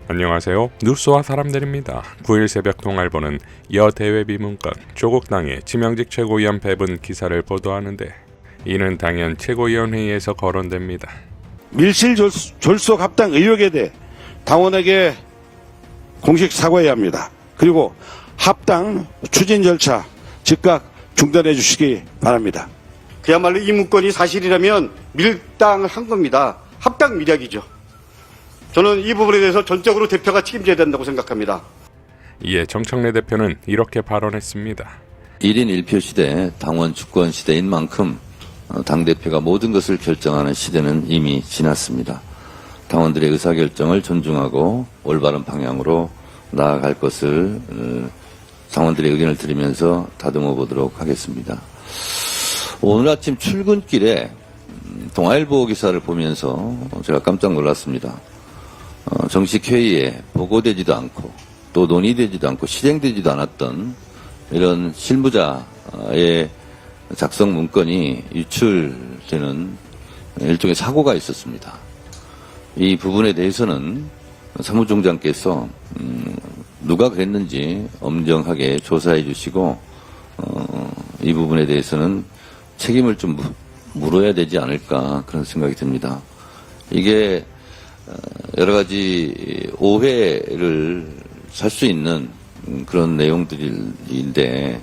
안녕하세요. 뉴스와 사람들입니다. 9일 새벽 동아일보는 여대외비 문건 조국당의 지명직 최고위원 배분 기사를 보도하는데 이는 당연 최고위원회의에서 거론됩니다. 밀실 졸속 합당 의혹에 대해 당원에게 공식 사과해야 합니다. 그리고 합당 추진 절차 즉각 중단해 주시기 바랍니다. 그야말로 이 문건이 사실이라면 밀당을 한 겁니다. 합당 밀약이죠. 저는 이 부분에 대해서 전적으로 대표가 책임져야 된다고 생각합니다. 이에 정청래 대표는 이렇게 발언했습니다. 1인 1표 시대, 당원 주권 시대인 만큼 당대표가 모든 것을 결정하는 시대는 이미 지났습니다. 당원들의 의사결정을 존중하고 올바른 방향으로 나아갈 것을 당원들의 의견을 들으면서 다듬어 보도록 하겠습니다. 오늘 아침 출근길에 동아일보 기사를 보면서 제가 깜짝 놀랐습니다. 정식 회의에 보고되지도 않고 또 논의되지도 않고 실행되지도 않았던 이런 실무자의 작성 문건이 유출되는 일종의 사고가 있었습니다. 이 부분에 대해서는 사무총장께서 누가 그랬는지 엄정하게 조사해 주시고 이 부분에 대해서는 책임을 좀 물어야 되지 않을까 그런 생각이 듭니다. 이게 여러 가지 오해를 살 수 있는 그런 내용들인데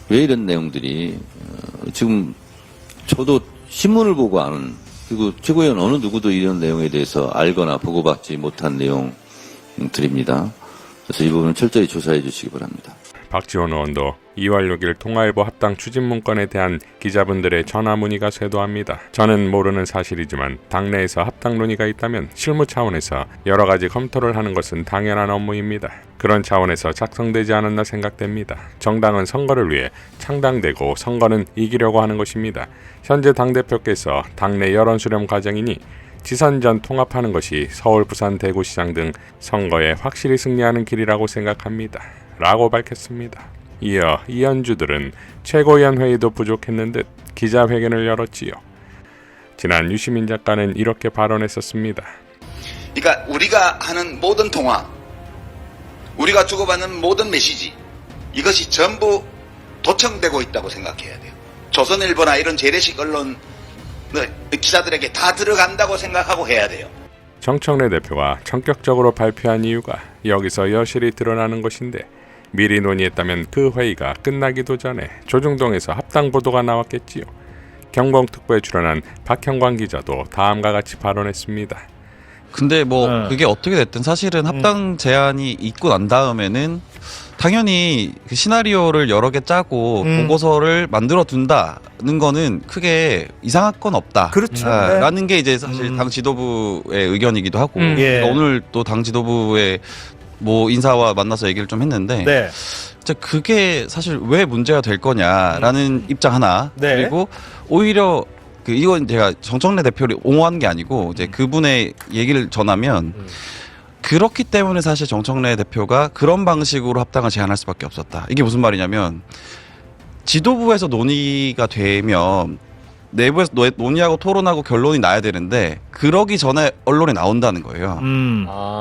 왜 이런 내용들이 지금 저도 신문을 보고 아는 그리고 최고위원 어느 누구도 이런 내용에 대해서 알거나 보고받지 못한 내용들입니다. 그래서 이 부분은 철저히 조사해 주시기 바랍니다. 박지원 의원도 2월 6일 통화일보 합당 추진 문건에 대한 기자분들의 전화 문의가 쇄도합니다. 저는 모르는 사실이지만 당내에서 합당 논의가 있다면 실무 차원에서 여러 가지 검토를 하는 것은 당연한 업무입니다. 그런 차원에서 작성되지 않았나 생각됩니다. 정당은 선거를 위해 창당되고 선거는 이기려고 하는 것입니다. 현재 당대표께서 당내 여론 수렴 과정이니 지선 전 통합하는 것이 서울, 부산, 대구시장 등 선거에 확실히 승리하는 길이라고 생각합니다. 라고 밝혔습니다. 이어 이현주들은 최고위원 회의도 부족했는 듯 기자회견을 열었지요. 지난 유시민 작가는 이렇게 발언했었습니다. 그러니까 우리가 하는 모든 통화, 우리가 주고받는 모든 메시지, 이것이 전부 도청되고 있다고 생각해야 돼요. 조선일보나 이런 재래식 언론 기자들에게 다 들어간다고 생각하고 해야 돼요. 정청래 대표가 전격적으로 발표한 이유가 여기서 여실히 드러나는 것인데 미리 논의했다면 그 회의가 끝나기도 전에 조중동에서 합당 보도가 나왔겠지요. 경봉특보에 출연한 박형광 기자도 다음과 같이 발언했습니다. 근데 그게 어떻게 됐든 사실은 합당 제안이 있고 난 다음에는 당연히 그 시나리오를 여러 개 짜고 보고서를 만들어 둔다는 거는 크게 이상할 건 없다. 그렇죠. 네. 라는 게 이제 사실 당 지도부의 의견이기도 하고 예. 그러니까 오늘 또 당 지도부의 인사와 만나서 얘기를 좀 했는데 네. 진짜 그게 사실 왜 문제가 될 거냐라는 입장 하나 네. 그리고 오히려 이건 제가 정청래 대표를 옹호하는 게 아니고 이제 그분의 얘기를 전하면 그렇기 때문에 사실 정청래 대표가 그런 방식으로 합당을 제안할 수밖에 없었다. 이게 무슨 말이냐면 지도부에서 논의가 되면 내부에서 논의하고 토론하고 결론이 나야 되는데 그러기 전에 언론에 나온다는 거예요.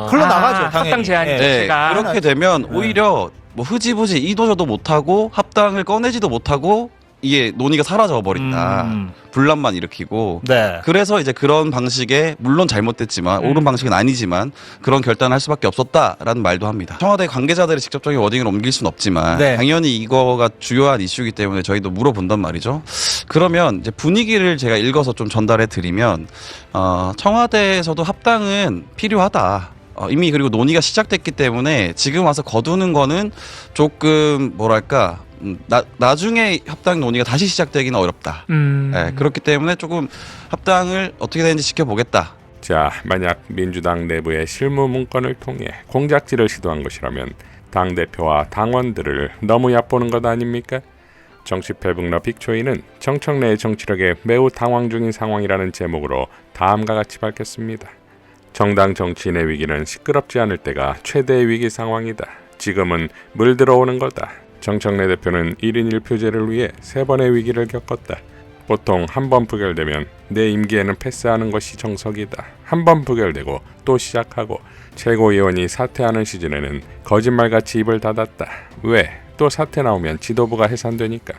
흘러나가죠. 당연히. 합당 제안 예. 자체가 그렇게 되면 오히려 흐지부지 이도저도 못하고 합당을 꺼내지도 못하고 이게 논의가 사라져 버린다. 분란만 일으키고. 네. 그래서 이제 그런 방식에 물론 잘못됐지만 옳은 방식은 아니지만 그런 결단을 할 수밖에 없었다라는 말도 합니다. 청와대 관계자들의 직접적인 워딩을 옮길 수는 없지만 네. 당연히 이거가 주요한 이슈이기 때문에 저희도 물어본단 말이죠. 그러면 이제 분위기를 제가 읽어서 좀 전달해 드리면 청와대에서도 합당은 필요하다. 이미 그리고 논의가 시작됐기 때문에 지금 와서 거두는 거는 조금 뭐랄까 나중에 합당 논의가 다시 시작되기는 어렵다. 네, 그렇기 때문에 조금 합당을 어떻게 되는지 지켜보겠다. 자, 만약 민주당 내부의 실무 문건을 통해 공작질을 시도한 것이라면 당대표와 당원들을 너무 얕보는 것 아닙니까? 정치패북러 빅초이는 정청래의 정치력에 매우 당황 중인 상황이라는 제목으로 다음과 같이 밝혔습니다. 정당 정치인의 위기는 시끄럽지 않을 때가 최대의 위기 상황이다. 지금은 물 들어오는 거다. 정청래 대표는 1인 1표제를 위해 3번의 위기를 겪었다. 보통 한 번 부결되면 내 임기에는 패스하는 것이 정석이다. 한 번 부결되고 또 시작하고 최고위원이 사퇴하는 시즌에는 거짓말같이 입을 닫았다. 왜? 또 사퇴 나오면 지도부가 해산되니까.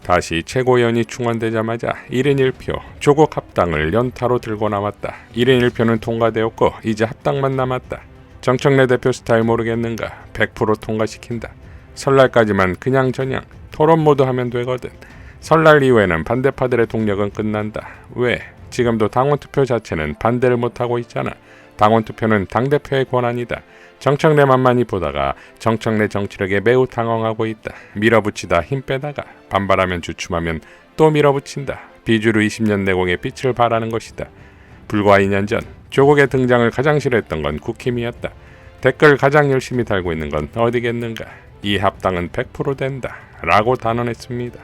다시 최고위원이 충원되자마자 1인 1표 조국 합당을 연타로 들고 나왔다. 1인 1표는 통과되었고 이제 합당만 남았다. 정청래 대표 스타일 모르겠는가? 100% 통과시킨다. 설날까지만 그냥 저냥 토론 모두 하면 되거든. 설날 이후에는 반대파들의 동력은 끝난다. 왜? 지금도 당원투표 자체는 반대를 못하고 있잖아. 당원투표는 당대표의 권한이다. 정청래만 많이 보다가 정청래 정치력에 매우 당황하고 있다. 밀어붙이다 힘 빼다가 반발하면 주춤하면 또 밀어붙인다. 비주류 20년 내공의 빛을 발하는 것이다. 불과 2년 전 조국의 등장을 가장 싫어했던 건 국힘이었다. 댓글 가장 열심히 달고 있는 건 어디겠는가. 이 합당은 100% 된다. 라고 단언했습니다.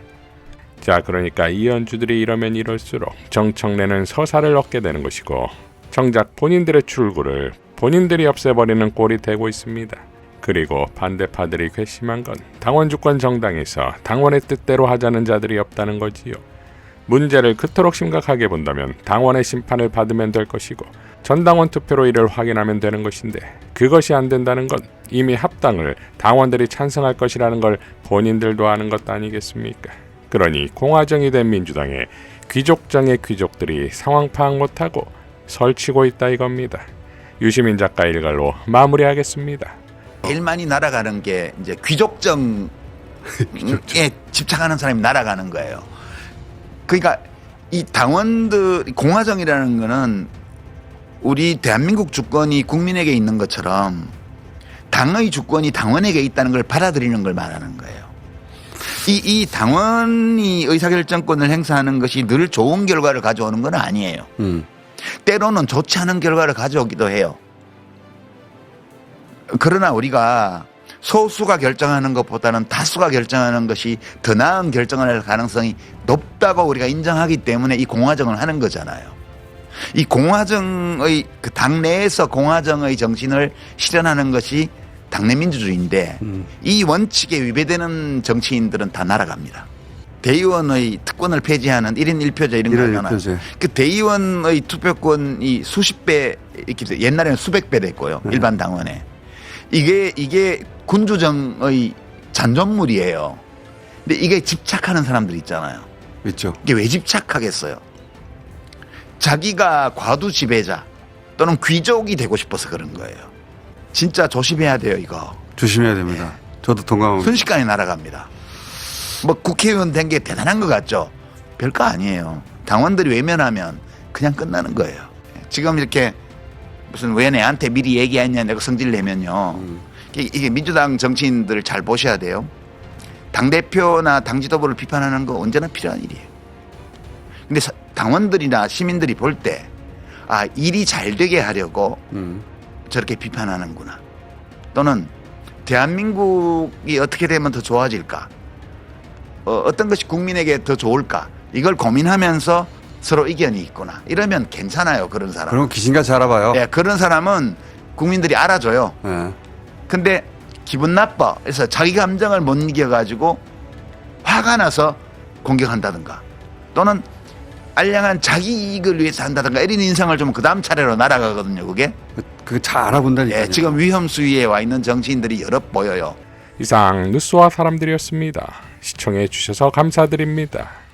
자, 그러니까 이현주들이 이러면 이럴수록 정청래는 서사를 얻게 되는 것이고 정작 본인들의 출구를 본인들이 없애버리는 꼴이 되고 있습니다. 그리고 반대파들이 괘씸한 건 당원 주권 정당에서 당원의 뜻대로 하자는 자들이 없다는 거지요. 문제를 그토록 심각하게 본다면 당원의 심판을 받으면 될 것이고 전당원 투표로 이를 확인하면 되는 것인데 그것이 안 된다는 건 이미 합당을 당원들이 찬성할 것이라는 걸 본인들도 아는 것 아니겠습니까? 그러니 공화정이 된 민주당에 귀족정의 귀족들이 상황 파악 못하고 설치고 있다 이겁니다. 유시민 작가 일갈로 마무리하겠습니다. 제일 많이 날아가는 게 이제 귀족정에 집착하는 사람이 날아가는 거예요. 그러니까 이 당원들 공화정이라는 거는 우리 대한민국 주권이 국민에게 있는 것처럼 당의 주권이 당원에게 있다는 걸 받아들이는 걸 말하는 거예요. 이 당원이 의사결정권을 행사하는 것이 늘 좋은 결과를 가져오는 건 아니에요. 때로는 좋지 않은 결과를 가져오기도 해요. 그러나 우리가 소수가 결정하는 것보다는 다수가 결정하는 것이 더 나은 결정을 할 가능성이 높다고 우리가 인정하기 때문에 이 공화정을 하는 거잖아요. 이 공화정의 그 당내에서 공화정의 정신을 실현하는 것이 당내 민주주의인데 이 원칙에 위배되는 정치인들은 다 날아갑니다. 대의원의 특권을 폐지하는 1인 1표제 이런 거 하잖아요. 그 대의원의 투표권이 수십 배, 이렇게 옛날에는 수백 배 됐고요. 일반 당원에. 이게 군주정의 잔존물이에요. 근데 이게 집착하는 사람들 있잖아요. 있죠. 이게 왜 집착하겠어요? 자기가 과두 지배자 또는 귀족이 되고 싶어서 그런 거예요. 진짜 조심해야 돼요, 이거. 조심해야 됩니다. 저도 동감합니다. 순식간에 날아갑니다. 뭐 국회의원 된 게 대단한 것 같죠? 별거 아니에요. 당원들이 외면하면 그냥 끝나는 거예요. 지금 이렇게 무슨 왜 내한테 미리 얘기했냐 내가 성질 내면요. 이게 민주당 정치인들 잘 보셔야 돼요. 당대표나 당 지도부를 비판하는 거 언제나 필요한 일이에요. 근데 당원들이나 시민들이 볼 때 아, 일이 잘 되게 하려고 저렇게 비판하는구나. 또는 대한민국이 어떻게 되면 더 좋아질까? 어떤 것이 국민에게 더 좋을까? 이걸 고민하면서 서로 의견이 있구나. 이러면 괜찮아요. 그런 사람. 그럼 귀신같이 알아봐요. 네, 그런 사람은 국민들이 알아줘요. 네. 근데 기분 나빠. 그래서 자기 감정을 못 이겨가지고 화가 나서 공격한다든가 또는 알량한 자기 이익을 위해서 한다든가 이런 인상을 주면 그 다음 차례로 날아가거든요. 그게. 그거 잘 알아본다니까요. 네, 지금 위험 수위에 와 있는 정치인들이 여러 보여요. 이상 뉴스와 사람들이었습니다. 시청해 주셔서 감사드립니다.